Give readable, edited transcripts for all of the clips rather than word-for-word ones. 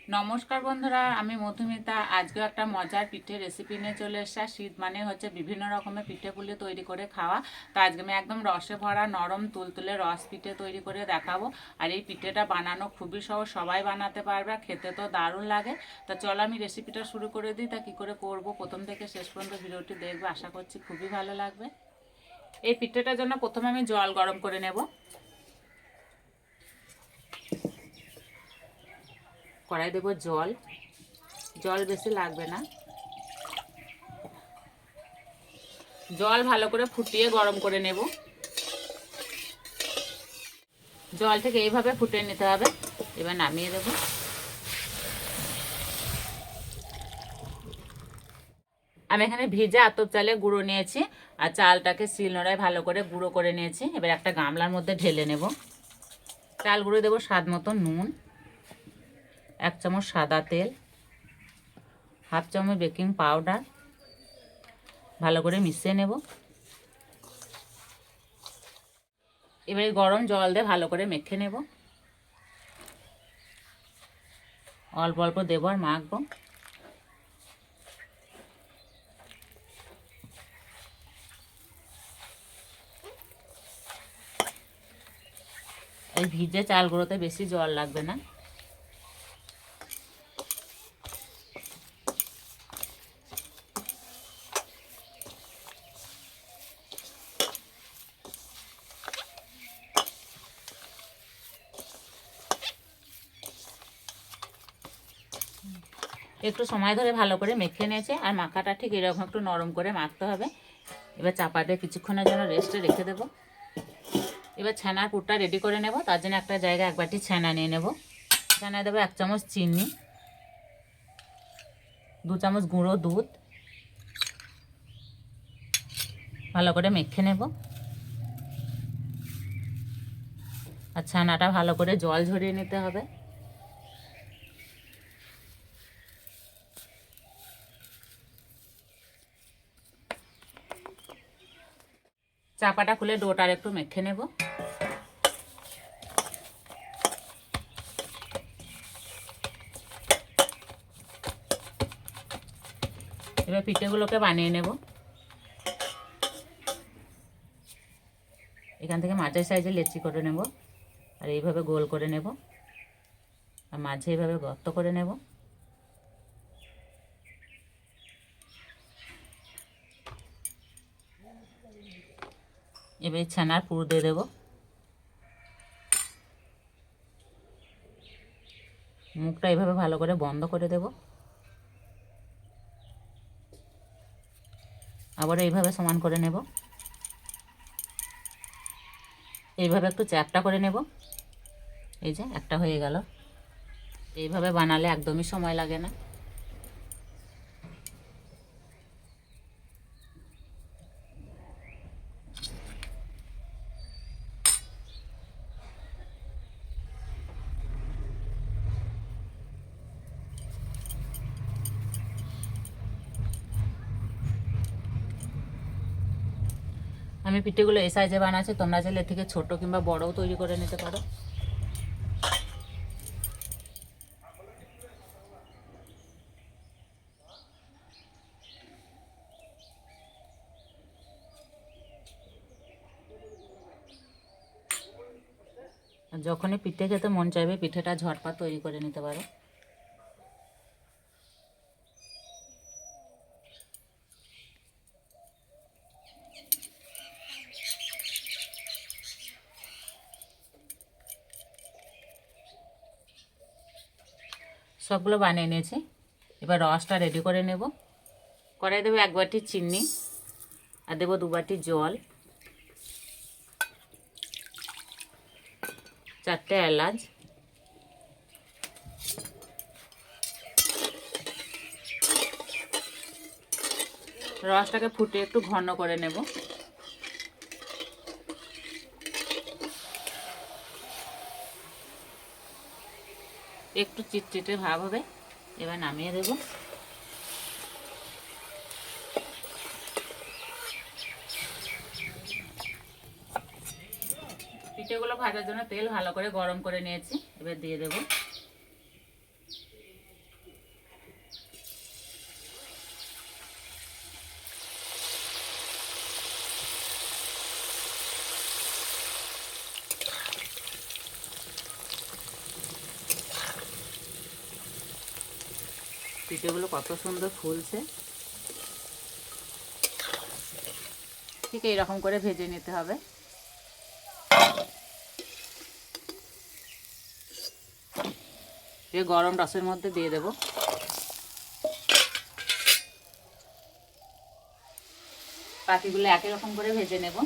নমস্কার বন্ধুরা, আমি মধুমিতা। আজকে একটা মজার পিঠে রেসিপি নিয়ে চলে এসেছি। শীত মানে হচ্ছে বিভিন্ন রকমের পিঠেপুলি তৈরি করে খাওয়া। তো আজকে আমি একদম রসে ভরা নরম তুলতুলে রস পিঠে তৈরি করে দেখাবো। আর এই পিঠেটা বানানো খুবই সহজ, সবাই বানাতে পারবে, খেতে তো দারুণ লাগে। তা চলো আমি রেসিপিটা শুরু করে দিই। তা কী করে করব প্রথম থেকে শেষ পর্যন্ত ভিডিওটি দেখবে, আশা করছি খুবই ভালো লাগবে। এই পিঠেটার জন্য প্রথমে আমি জল গরম করে নেব। কড়াই দেবো জল, জল বেশি লাগবে না। জল ভালো করে ফুটিয়ে গরম করে নেব। জল থেকে এইভাবে ফুটিয়ে নিতে হবে। এবার নামিয়ে দেব। আমি এখানে ভিজে আতপ চালের গুঁড়ো নিয়েছি আর চালটাকে শিলনোড়ায় ভালো করে গুঁড়ো করে নিয়েছি। এবার একটা গামলার মধ্যে ঢেলে নেব। চাল গুঁড়ো দেবো স্বাদ মতো নুন, 1 চামচ সাদা তেল, 1/2 চামচ বেকিং পাউডার, ভালো করে মিশিয়ে নেব। এবারে গরম জল দিয়ে ভালো করে মেখে নেব। অল্প অল্প দেবো আর মাখবো। এই ভিজে চালগুলোতে বেশি জল লাগবে না। একটু সময় ধরে ভালো করে মেখে নিয়েছে আর মাখাটা ঠিক এরকম একটু নরম করে মাখতে হবে। এবার চাপা দিয়ে কিছুক্ষণের জন্য রেস্টে রেখে দেব। এবার ছানার পুরটা রেডি করে নেব। তার জন্য একটা জায়গায় 1 বাটি ছানা নিয়ে নেব। ছানায় দেবো 1 চামচ চিনি, 2 চামচ গুঁড়ো দুধ, ভালো করে মেখে নেব। আর ছানাটা ভালো করে জল ঝরিয়ে নিতে হবে। চাপাটা খুলে ডোটা একটু মেখে নেব। এবার পিঠেগুলোকে বানিয়ে নেব। এখান থেকে মাঝের সাইজে লেচি করে নেব আর এইভাবে গোল করে নেব আর মাঝে এইভাবে গর্ত করে নেব। এবার ছানার পুর দিয়ে দেবো। মুখটা এইভাবে ভালো করে বন্ধ করে দেব। আবার এইভাবে সমান করে নেব। এইভাবে একটু চ্যাপটা করে নেব। এই যে একটা হয়ে গেল। এইভাবে বানালে একদমই সময় লাগে না। আমি পিঠেগুলো এই সাইজে বানাচ্ছি, তোমরা চাইলে এর থেকে ছোটো কিংবা বড়ও তৈরি করে নিতে পারো। আর যখনই পিঠে খেতে মন চাইবে পিঠেটা ঝটপট তৈরি করে নিতে পারো। সবগুলো বানিয়ে নিয়েছি। এবার রসটা রেডি করে নেব। কড়াই দেবো 1 বাটি চিনি আর দেবো 2 বাটি জল, 4টে এলাচ, রসটাকে ফুটে একটু ঘন করে নেব। একটু চিটচিটে ভাব হবে। এবার নামিয়ে দেব। পিঠেগুলো ভাজার জন্য তেল ভালো করে গরম করে নিয়েছি, এবার দিয়ে দেব। পিঠেগুলো কত সুন্দর ফুলছে। ঠিক এইরকম করে ভেজে নিতে হবে। এই গরম রসের মধ্যে দিয়ে দেব। বাকিগুলো একই রকম করে ভেজে নেব।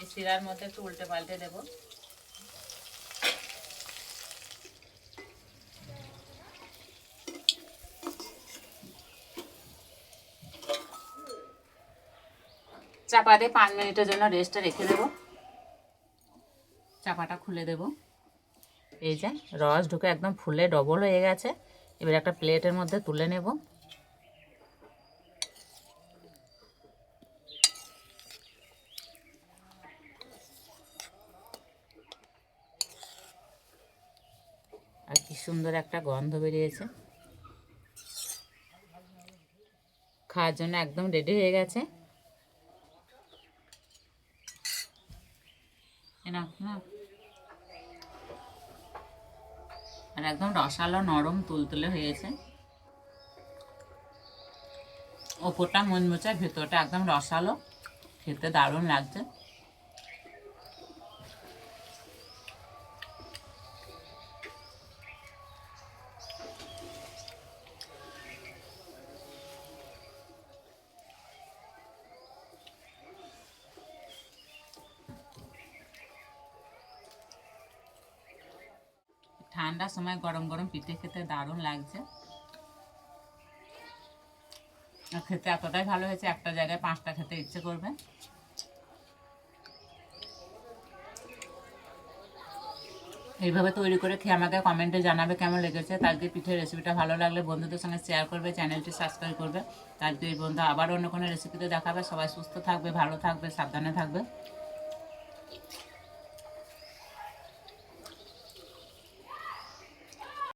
এই শিরার মধ্যে একটু উল্টে পাল্টে দেব। চাপা দিয়ে 5 মিনিটের জন্য রেস্টে রেখে দেব। চাপাটা খুলে দেব। এই যে রস ঢুকে একদম ফুলে ডবল হয়ে গেছে। এবার একটা প্লেটের মধ্যে তুলে নেব। আর কি সুন্দর একটা গন্ধ বেরিয়েছে। খাওয়ার জন্য একদম রেডি হয়ে গেছে। না না, আর একদম রসালো নরম তুলতুলে হয়েছে। ওপরটা মুচমুচে, ভেতরটা একদম রসালো, খেতে দারুণ লাগছে। ঠান্ডার সময় গরম গরম পিঠে খেতে দারুণ লাগছে। আর খেতে এতটাই ভালো হয়েছে, একটা জায়গায় 5টা খেতে ইচ্ছে করবে। এইভাবে তৈরি করে খেয়ে আমাকে কমেন্টে জানাবে কেমন লেগেছে। আজকে পিঠের রেসিপিটা ভালো লাগলে বন্ধুদের সঙ্গে শেয়ার করবে, চ্যানেলটি সাবস্ক্রাইব করবে। আজকে এই বন্ধু আবার অন্য কোনো রেসিপিতে দেখাবে। সবাই সুস্থ থাকবে, ভালো থাকবে, সাবধানে থাকবে।